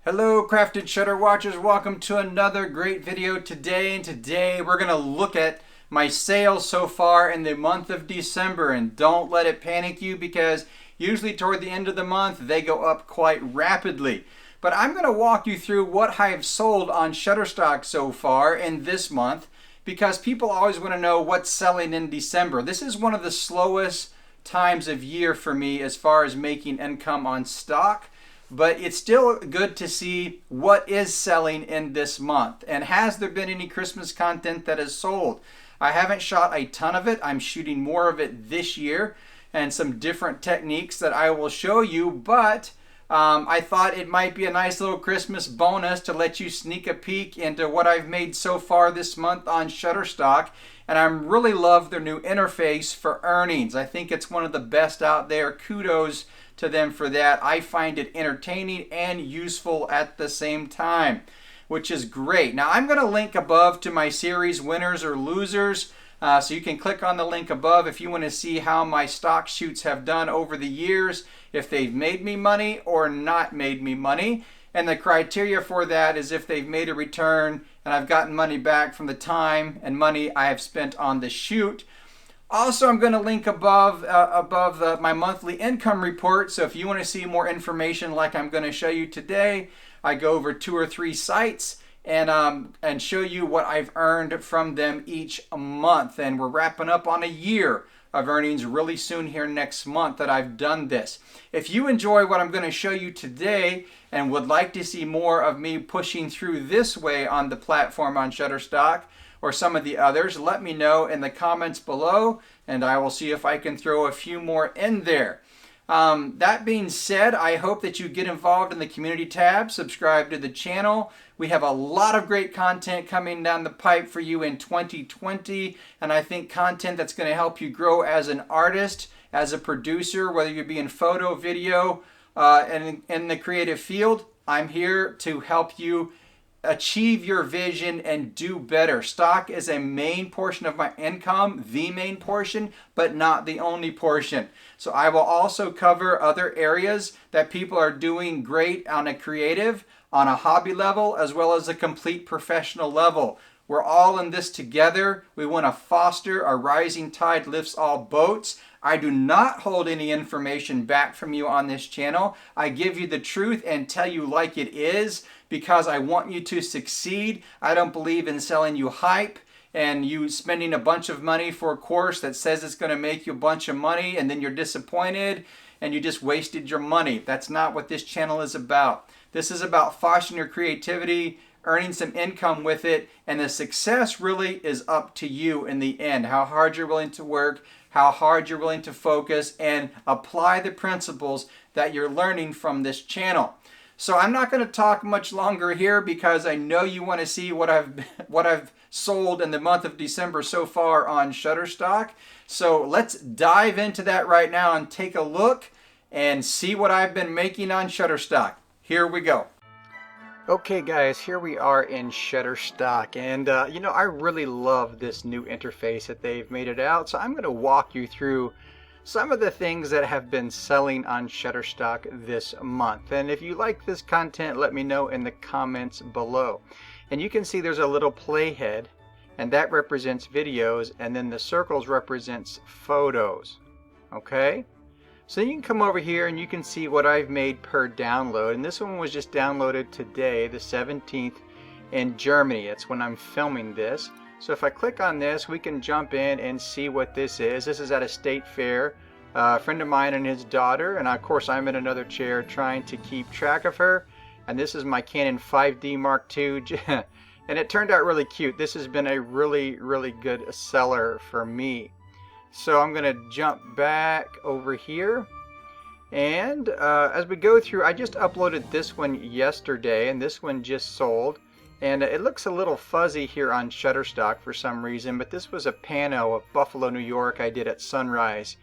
Hello crafted shutter watchers, welcome to another great video today. And today we're going to look at my sales so far in the month of December. And don't let it panic you, because usually toward the end of the month they go up quite rapidly. But I'm going to walk you through what I have sold on ShutterStock so far in this month, because people always want to know what's selling in December. This is one of the slowest times of year for me as far as making income on stock. But it's still good to see what is selling in this month. And has there been any Christmas content that is sold? I haven't shot a ton of it. I'm shooting more of it this year and some different techniques that I will show you. But I thought it might be a nice little Christmas bonus to let you sneak a peek into what I've made so far this month on ShutterStock. And I really love their new interface for earnings. I think it's one of the best out there. Kudos to them for that. I find it entertaining and useful at the same time, which is great. Now I'm going to link above to my series winners or losers, so you can click on the link above if you want to see how my stock shoots have done over the years, if they've made me money or not made me money. And the criteria for that is if they've made a return and I've gotten money back from the time and money I have spent on the shoot. Also, I'm going to link above my monthly income report. So if you want to see more information like I'm going to show you today, I go over 2 or 3 sites and show you what I've earned from them each month. And we're wrapping up on a year of earnings really soon here next month that I've done this. If you enjoy what I'm going to show you today and would like to see more of me pushing through this way on the platform on ShutterStock, or some of the others, let me know in the comments below and I will see if I can throw a few more in there. That being said, I hope that you get involved in the community tab, subscribe to the channel. We have a lot of great content coming down the pipe for you in 2020, and I think content that's going to help you grow as an artist, as a producer, whether you be in photo, video, and in the creative field. I'm here to help you achieve your vision and do better. Stock is a main portion of my income, the main portion, but not the only portion. So I will also cover other areas that people are doing great on a creative, on a hobby level, as well as a complete professional level. We're all in this together. We want to foster a rising tide lifts all boats. I do not hold any information back from you on this channel. I give you the truth and tell you like it is, because I want you to succeed. I don't believe in selling you hype and you spending a bunch of money for a course that says it's going to make you a bunch of money and then you're disappointed and you just wasted your money. That's not what this channel is about. This is about fostering your creativity, earning some income with it, and the success really is up to you in the end. How hard you're willing to work, how hard you're willing to focus and apply the principles that you're learning from this channel. So I'm not going to talk much longer here, because I know you want to see what I've sold in the month of December so far on ShutterStock. So let's dive into that right now and take a look and see what I've been making on ShutterStock. Here we go. Okay guys, here we are in ShutterStock, and you know, I really love this new interface that they've made it out. So I'm going to walk you through some of the things that have been selling on ShutterStock this month. And if you like this content, let me know in the comments below. And you can see there's a little playhead, and that represents videos, and then the circles represents photos. Okay? So you can come over here and you can see what I've made per download. And this one was just downloaded today, the 17th, in Germany. It's when I'm filming this. So if I click on this, we can jump in and see what this is. This is at a state fair. A friend of mine and his daughter, and of course I'm in another chair trying to keep track of her. And this is my Canon 5D Mark II. And it turned out really cute. This has been a really, really good seller for me. So I'm going to jump back over here. And as we go through, I just uploaded this one yesterday, and this one just sold. And it looks a little fuzzy here on ShutterStock for some reason, but this was a pano of Buffalo, New York I did at sunrise,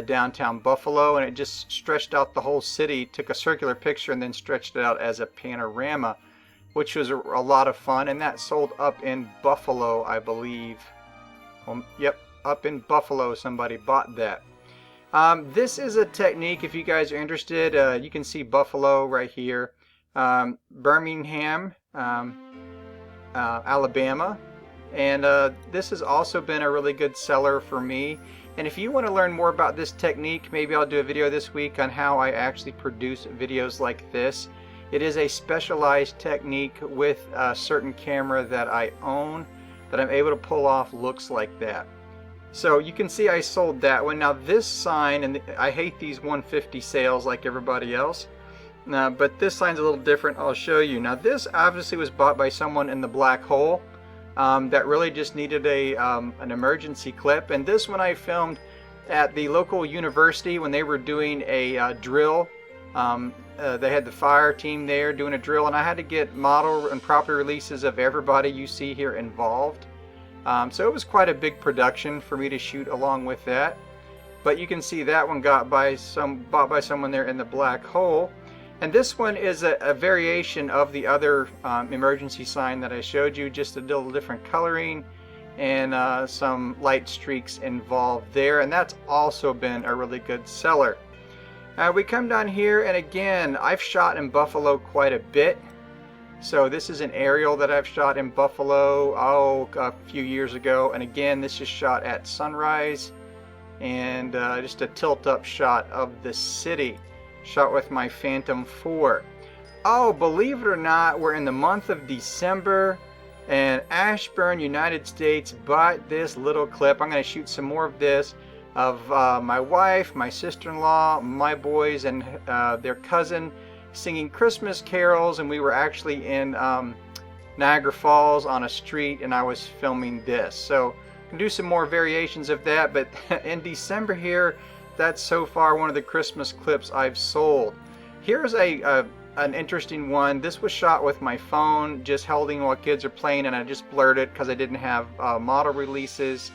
downtown Buffalo, and it just stretched out the whole city, took a circular picture and then stretched it out as a panorama, which was a lot of fun. And that sold up in Buffalo, I believe. Yep, up in Buffalo somebody bought that. This is a technique, if you guys are interested. You can see Buffalo right here. Birmingham, Alabama. And this has also been a really good seller for me. And if you want to learn more about this technique, maybe I'll do a video this week on how I actually produce videos like this. It is a specialized technique with a certain camera that I own that I'm able to pull off looks like that. So you can see I sold that one. Now this sign, and I hate these 150 sales like everybody else, but this sign's a little different. I'll show you. Now this obviously was bought by someone in the black hole that really just needed an emergency clip. And this one I filmed at the local university when they were doing a drill. They had the fire team there doing a drill, and I had to get model and property releases of everybody you see here involved. So it was quite a big production for me to shoot along with that. But you can see that one bought by someone there in the black hole. And this one is a variation of the other emergency sign that I showed you, just a little different coloring and some light streaks involved there. And that's also been a really good seller. We come down here, and again, I've shot in Buffalo quite a bit. So this is an aerial that I've shot in Buffalo a few years ago. And again, this is shot at sunrise and just a tilt-up shot of the city. Shot with my Phantom 4. Oh, believe it or not, we're in the month of December, and Ashburn, United States bought this little clip. I'm going to shoot some more of this of my wife, my sister-in-law, my boys, and their cousin singing Christmas carols, and we were actually in Niagara Falls on a street, and I was filming this. So I can do some more variations of that, but in December here, that's so far one of the Christmas clips I've sold. Here's an interesting one. This was shot with my phone, just holding while kids are playing, and I just blurred it because I didn't have model releases.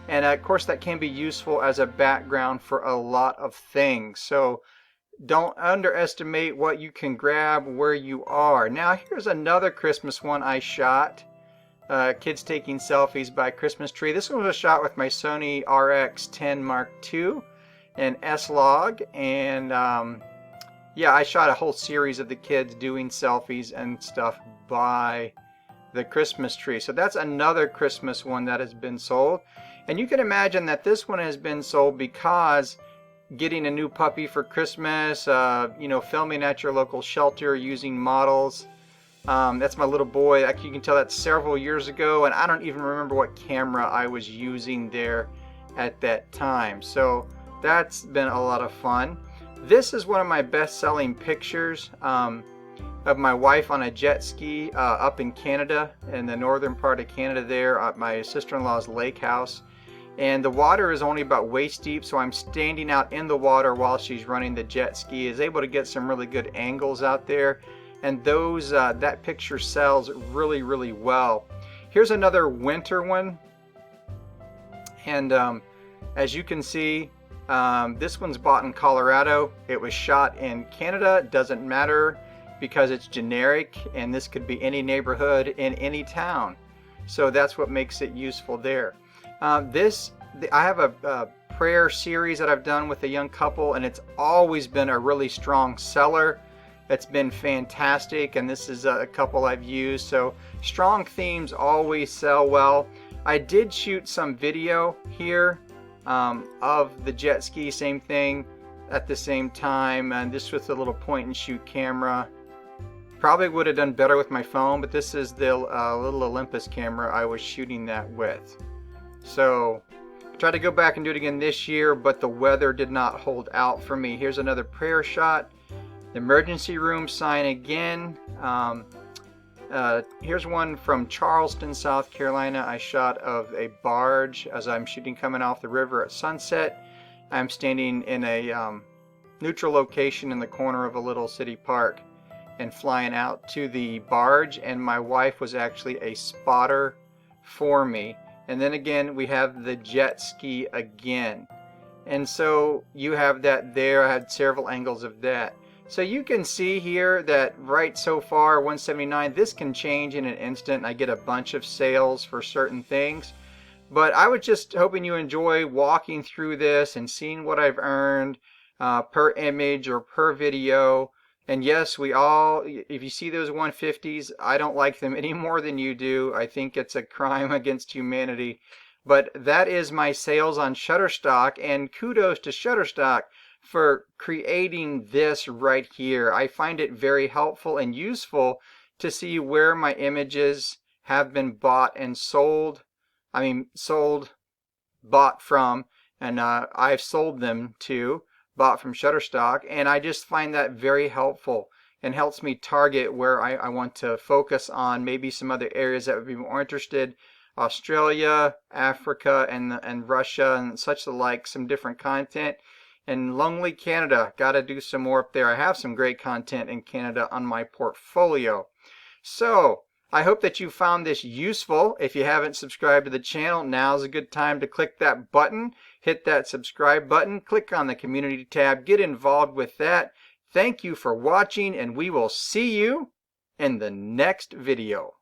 And of course that can be useful as a background for a lot of things. So don't underestimate what you can grab where you are. Now here's another Christmas one I shot. Kids taking selfies by Christmas tree. This one was shot with my Sony RX10 Mark II. And S-Log, and yeah, I shot a whole series of the kids doing selfies and stuff by the Christmas tree. So that's another Christmas one that has been sold. And you can imagine that this one has been sold because getting a new puppy for Christmas, you know, filming at your local shelter using models. That's my little boy. You can tell that's several years ago, and I don't even remember what camera I was using there at that time. So that's been a lot of fun. This is one of my best-selling pictures of my wife on a jet ski up in Canada, in the northern part of Canada there, at my sister-in-law's lake house. And the water is only about waist deep, so I'm standing out in the water while she's running the jet ski. Is able to get some really good angles out there, and those that picture sells really, really well. Here's another winter one, and as you can see, this one's bought in Colorado. It was shot in Canada. Doesn't matter because it's generic, and this could be any neighborhood in any town. So that's what makes it useful there. I have a prayer series that I've done with a young couple, and it's always been a really strong seller. It's been fantastic, and this is a couple I've used. So strong themes always sell well. I did shoot some video here of the jet ski, same thing at the same time, and this with a little point and shoot camera. Probably would have done better with my phone, but this is the little Olympus camera I was shooting that with. So I tried to go back and do it again this year, but the weather did not hold out for me. Here's another prayer shot. The emergency room sign again. Here's one from Charleston, South Carolina. I shot of a barge as I'm shooting coming off the river at sunset. I'm standing in a neutral location in the corner of a little city park and flying out to the barge, and my wife was actually a spotter for me. And then again we have the jet ski again, and so you have that there. I had several angles of that. So you can see here that right so far 179, this can change in an instant. I get a bunch of sales for certain things, but I was just hoping you enjoy walking through this and seeing what I've earned per image or per video. And yes, we all, if you see those 150s, I don't like them any more than you do. I think it's a crime against humanity. But that is my sales on Shutterstock, and kudos to Shutterstock for creating this right here. I find it very helpful and useful to see where my images have been bought and sold. Bought from, and I've sold them to, bought from Shutterstock, and I just find that very helpful and helps me target where I want to focus on maybe some other areas that would be more interested. Australia, Africa, and Russia, and such the like, some different content. And lonely Canada, got to do some more up there. I have some great content in Canada on my portfolio. So I hope that you found this useful. If you haven't subscribed to the channel, now's a good time to click that button. Hit that subscribe button. Click on the community tab. Get involved with that. Thank you for watching, and we will see you in the next video.